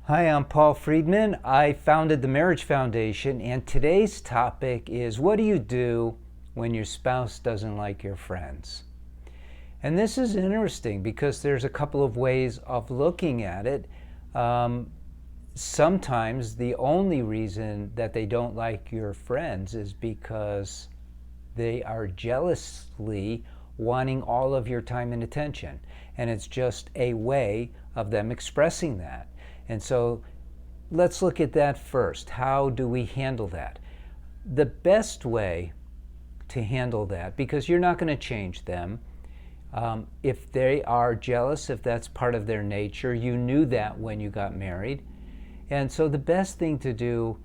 Hi, I'm Paul Friedman. I founded the Marriage Foundation, and today's topic is what do you do when your spouse doesn't like your friends? And this is interesting because there's a couple of ways of looking at it. Sometimes the only reason that they don't like your friends is because they are jealously wanting all of your time and attention. And it's just a way of them expressing that. And so let's look at that first. How do we handle that? The best way to handle that, because you're not going to change them, if they are jealous, if that's part of their nature, you knew that when you got married. And so the best thing to do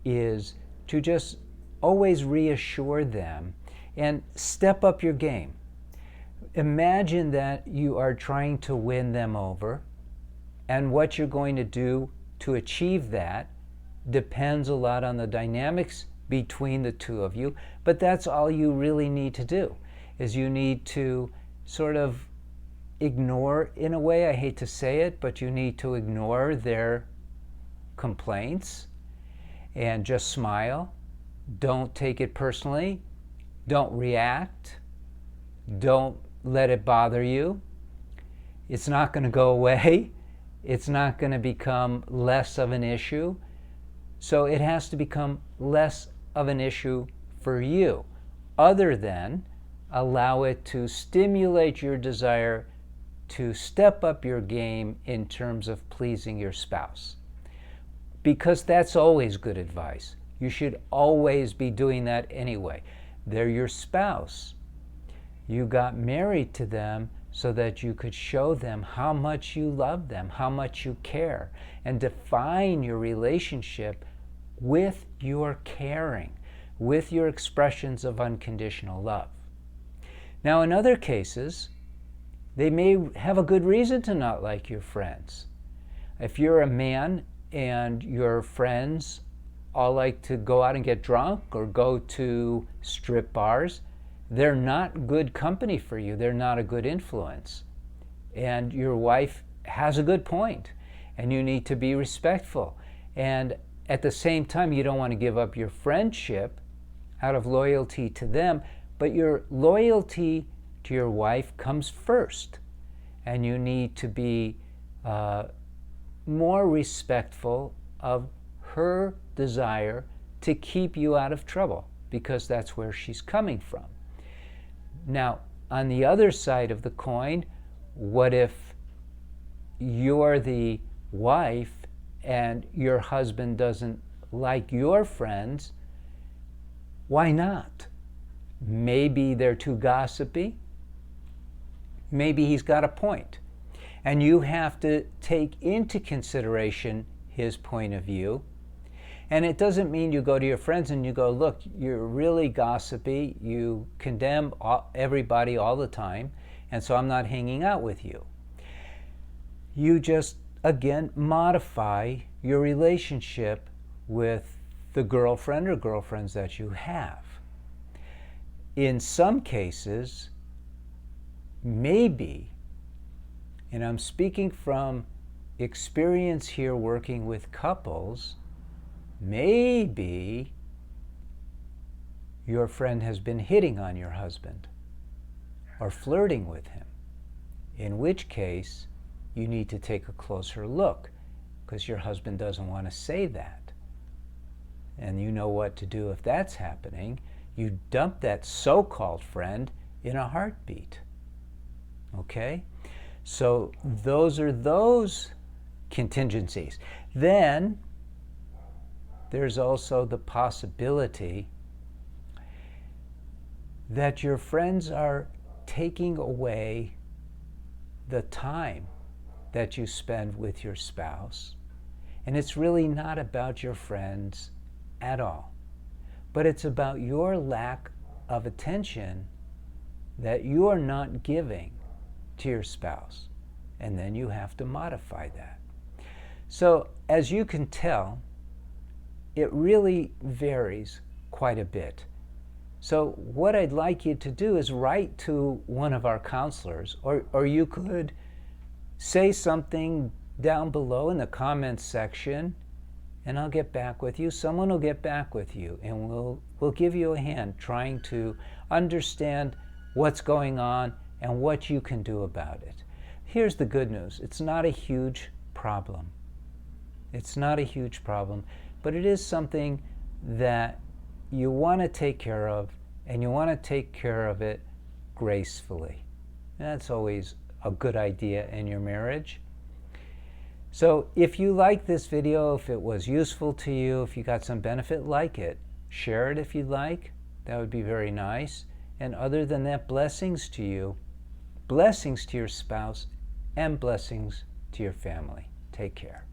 is to just always reassure them and step up your game. Imagine that you are trying to win them over, and what you're going to do to achieve that depends a lot on the dynamics between the two of you, but that's all you really need to do, is you need to sort of ignore, in a way, I hate to say it, but you need to ignore their complaints and just smile. Don't take it personally. Don't react. Don't let it bother you. It's not going to go away. It's not going to become less of an issue. So it has to become less of an issue for you, other than allow it to stimulate your desire to step up your game in terms of pleasing your spouse. Because that's always good advice. You should always be doing that anyway. They're your spouse. You got married to them so that you could show them how much you love them, how much you care, and define your relationship with your caring, with your expressions of unconditional love. Now, in other cases, they may have a good reason to not like your friends. If you're a man and your friends all like to go out and get drunk or go to strip bars, they're not good company for you. They're not a good influence. And your wife has a good point, and you need to be respectful. And at the same time, you don't want to give up your friendship out of loyalty to them, but your loyalty to your wife comes first. And you need to be more respectful of her desire to keep you out of trouble, because that's where she's coming from. Now, on the other side of the coin, what if you're the wife and your husband doesn't like your friends? Why not? Maybe they're too gossipy. Maybe he's got a point. And you have to take into consideration his point of view. And it doesn't mean you go to your friends and you go, look, you're really gossipy, you condemn everybody all the time, and so I'm not hanging out with you. You just, again, modify your relationship with the girlfriend or girlfriends that you have. In some cases, maybe, and I'm speaking from experience here working with couples, maybe your friend has been hitting on your husband or flirting with him, in which case you need to take a closer look, because your husband doesn't want to say that. And you know what to do if that's happening. You dump that so-called friend in a heartbeat. Okay? So those are those contingencies. Then there's also the possibility that your friends are taking away the time that you spend with your spouse. And it's really not about your friends at all, but it's about your lack of attention that you are not giving to your spouse. And then you have to modify that. So as you can tell, it really varies quite a bit. So what I'd like you to do is write to one of our counselors, or you could say something down below in the comments section, and I'll get back with you. Someone will get back with you, and we'll give you a hand trying to understand what's going on and what you can do about it. Here's the good news. It's not a huge problem. It's not a huge problem, but it is something that you want to take care of, and you want to take care of it gracefully. That's always a good idea in your marriage. So if you like this video, if it was useful to you, if you got some benefit, like it. Share it if you'd like. That would be very nice. And other than that, blessings to you, blessings to your spouse, and blessings to your family. Take care.